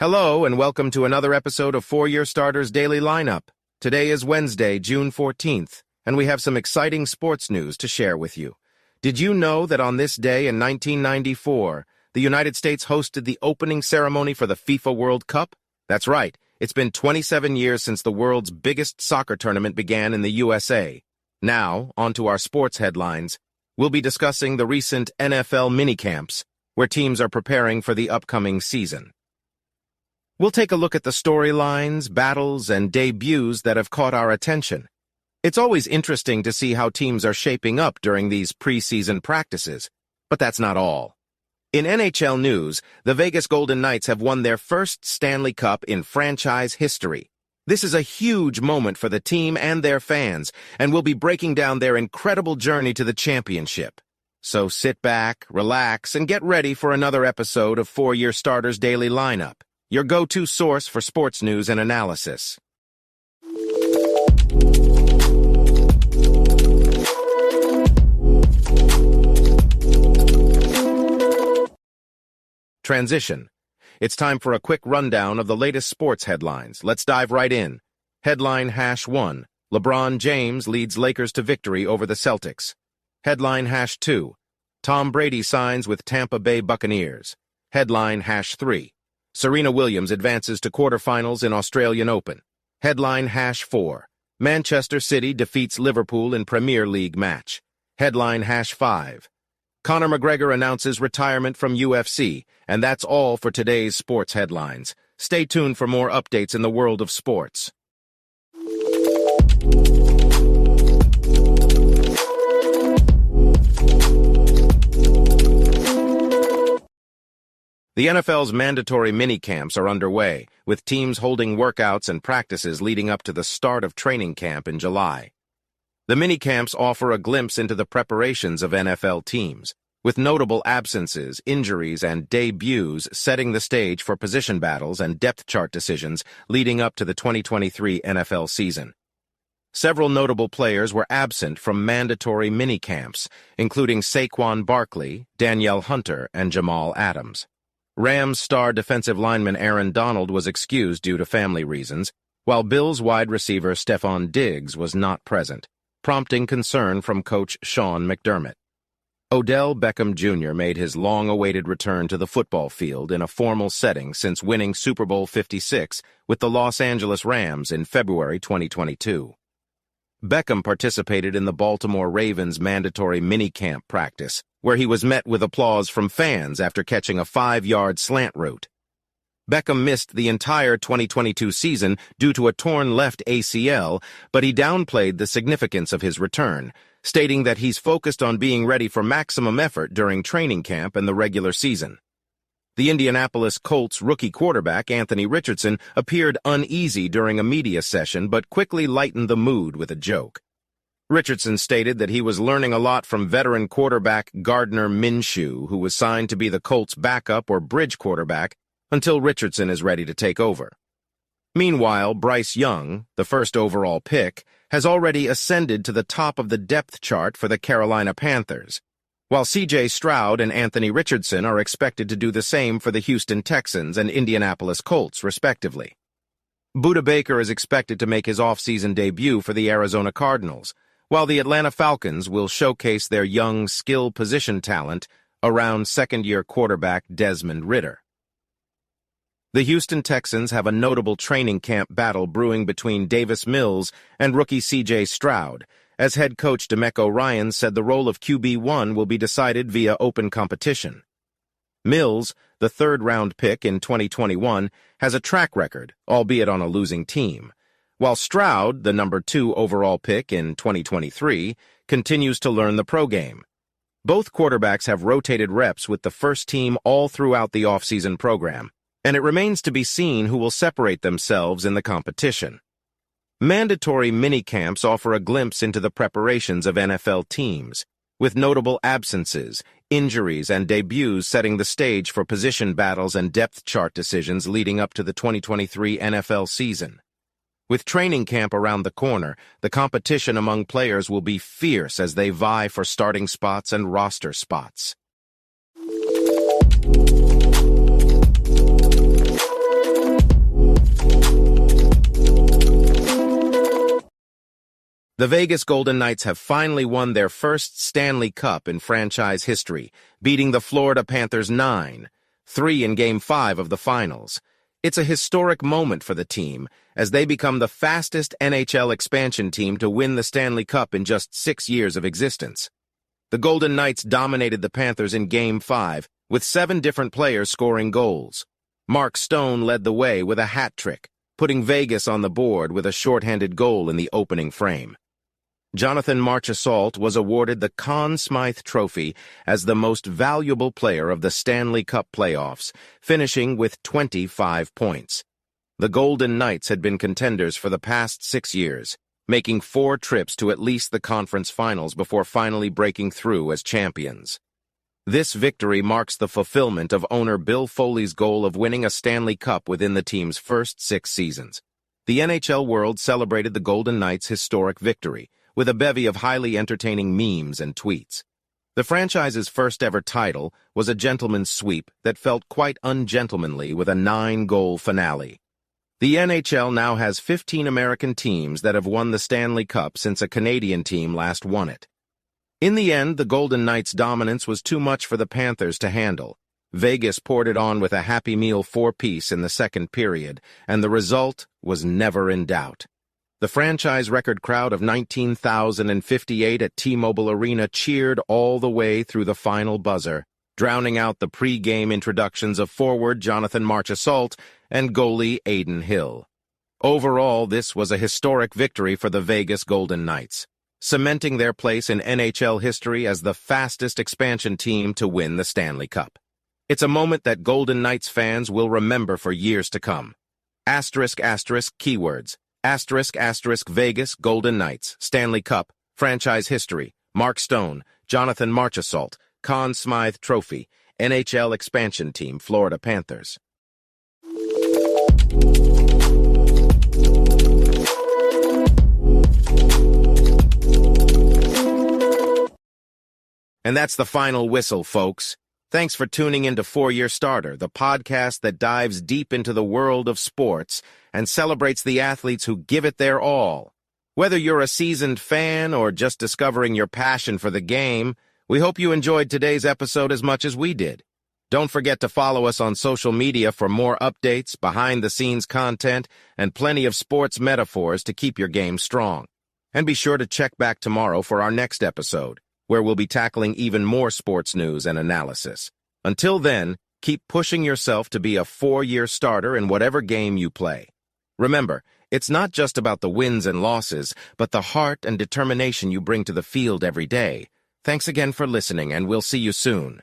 Hello, and welcome to another episode of Four-Year Starters Daily Lineup. Today is Wednesday, June 14th, and we have some exciting sports news to share with you. Did you know that on this day in 1994, the United States hosted the opening ceremony for the FIFA World Cup? That's right, it's been 27 years since the world's biggest soccer tournament began in the USA. Now, on to our sports headlines. We'll be discussing the recent NFL minicamps, where teams are preparing for the upcoming season. We'll take a look at the storylines, battles, and debuts that have caught our attention. It's always interesting to see how teams are shaping up during these preseason practices, but that's not all. In NHL news, the Vegas Golden Knights have won their first Stanley Cup in franchise history. This is a huge moment for the team and their fans, and we'll be breaking down their incredible journey to the championship. So sit back, relax, and get ready for another episode of Four-Year Starters Daily Lineup, your go-to source for sports news and analysis. Transition. It's time for a quick rundown of the latest sports headlines. Let's dive right in. Headline #1. LeBron James leads Lakers to victory over the Celtics. Headline #2. Tom Brady signs with Tampa Bay Buccaneers. Headline #3. Serena Williams advances to quarterfinals in Australian Open. Headline #4. Manchester City defeats Liverpool in Premier League match. Headline #5. Conor McGregor announces retirement from UFC, and that's all for today's sports headlines. Stay tuned for more updates in the world of sports. The NFL's mandatory minicamps are underway, with teams holding workouts and practices leading up to the start of training camp in July. The minicamps offer a glimpse into the preparations of NFL teams, with notable absences, injuries, and debuts setting the stage for position battles and depth chart decisions leading up to the 2023 NFL season. Several notable players were absent from mandatory minicamps, including Saquon Barkley, Danielle Hunter, and Jamal Adams. Rams star defensive lineman Aaron Donald was excused due to family reasons, while Bills wide receiver Stephon Diggs was not present, prompting concern from coach Sean McDermott. Odell Beckham Jr. made his long-awaited return to the football field in a formal setting since winning Super Bowl 56 with the Los Angeles Rams in February 2022. Beckham participated in the Baltimore Ravens' mandatory minicamp practice, where he was met with applause from fans after catching a 5-yard slant route. Beckham missed the entire 2022 season due to a torn left ACL, but he downplayed the significance of his return, stating that he's focused on being ready for maximum effort during training camp and the regular season. The Indianapolis Colts rookie quarterback Anthony Richardson appeared uneasy during a media session but quickly lightened the mood with a joke. Richardson stated that he was learning a lot from veteran quarterback Gardner Minshew, who was signed to be the Colts' backup or bridge quarterback until Richardson is ready to take over. Meanwhile, Bryce Young, the first overall pick, has already ascended to the top of the depth chart for the Carolina Panthers, while C.J. Stroud and Anthony Richardson are expected to do the same for the Houston Texans and Indianapolis Colts, respectively. Budda Baker is expected to make his offseason debut for the Arizona Cardinals, while the Atlanta Falcons will showcase their young skill position talent around second-year quarterback Desmond Ridder. The Houston Texans have a notable training camp battle brewing between Davis Mills and rookie C.J. Stroud, as head coach DeMeco Ryans said the role of QB1 will be decided via open competition. Mills, the third-round pick in 2021, has a track record, albeit on a losing team, while Stroud, the number 2 overall pick in 2023, continues to learn the pro game. Both quarterbacks have rotated reps with the first team all throughout the offseason program, and it remains to be seen who will separate themselves in the competition. Mandatory minicamps offer a glimpse into the preparations of NFL teams, with notable absences, injuries, and debuts setting the stage for position battles and depth chart decisions leading up to the 2023 NFL season. With training camp around the corner, the competition among players will be fierce as they vie for starting spots and roster spots. The Vegas Golden Knights have finally won their first Stanley Cup in franchise history, beating the Florida Panthers 9-3 in Game 5 of the finals. It's a historic moment for the team, as they become the fastest NHL expansion team to win the Stanley Cup in just 6 years of existence. The Golden Knights dominated the Panthers in Game 5, with 7 different players scoring goals. Mark Stone led the way with a hat trick, putting Vegas on the board with a shorthanded goal in the opening frame. Jonathan Marchessault was awarded the Conn Smythe Trophy as the most valuable player of the Stanley Cup playoffs, finishing with 25 points. The Golden Knights had been contenders for the past 6 years, making 4 trips to at least the conference finals before finally breaking through as champions. This victory marks the fulfillment of owner Bill Foley's goal of winning a Stanley Cup within the team's first 6 seasons. The NHL world celebrated the Golden Knights' historic victory, with a bevy of highly entertaining memes and tweets. The franchise's first-ever title was a gentleman's sweep that felt quite ungentlemanly with a 9-goal finale. The NHL now has 15 American teams that have won the Stanley Cup since a Canadian team last won it. In the end, the Golden Knights' dominance was too much for the Panthers to handle. Vegas poured it on with a Happy Meal 4-piece in the second period, and the result was never in doubt. The franchise record crowd of 19,058 at T-Mobile Arena cheered all the way through the final buzzer, drowning out the pre-game introductions of forward Jonathan Marchessault and goalie Adin Hill. Overall, this was a historic victory for the Vegas Golden Knights, cementing their place in NHL history as the fastest expansion team to win the Stanley Cup. It's a moment that Golden Knights fans will remember for years to come. ***, keywords. ***, Vegas Golden Knights, Stanley Cup, franchise history, Mark Stone, Jonathan Marchessault, Conn Smythe Trophy, NHL expansion team, Florida Panthers. And that's the final whistle, folks. Thanks for tuning in to 4-Year Starter, the podcast that dives deep into the world of sports and celebrates the athletes who give it their all. Whether you're a seasoned fan or just discovering your passion for the game, we hope you enjoyed today's episode as much as we did. Don't forget to follow us on social media for more updates, behind-the-scenes content, and plenty of sports metaphors to keep your game strong. And be sure to check back tomorrow for our next episode, where we'll be tackling even more sports news and analysis. Until then, keep pushing yourself to be a 4-year starter in whatever game you play. Remember, it's not just about the wins and losses, but the heart and determination you bring to the field every day. Thanks again for listening, and we'll see you soon.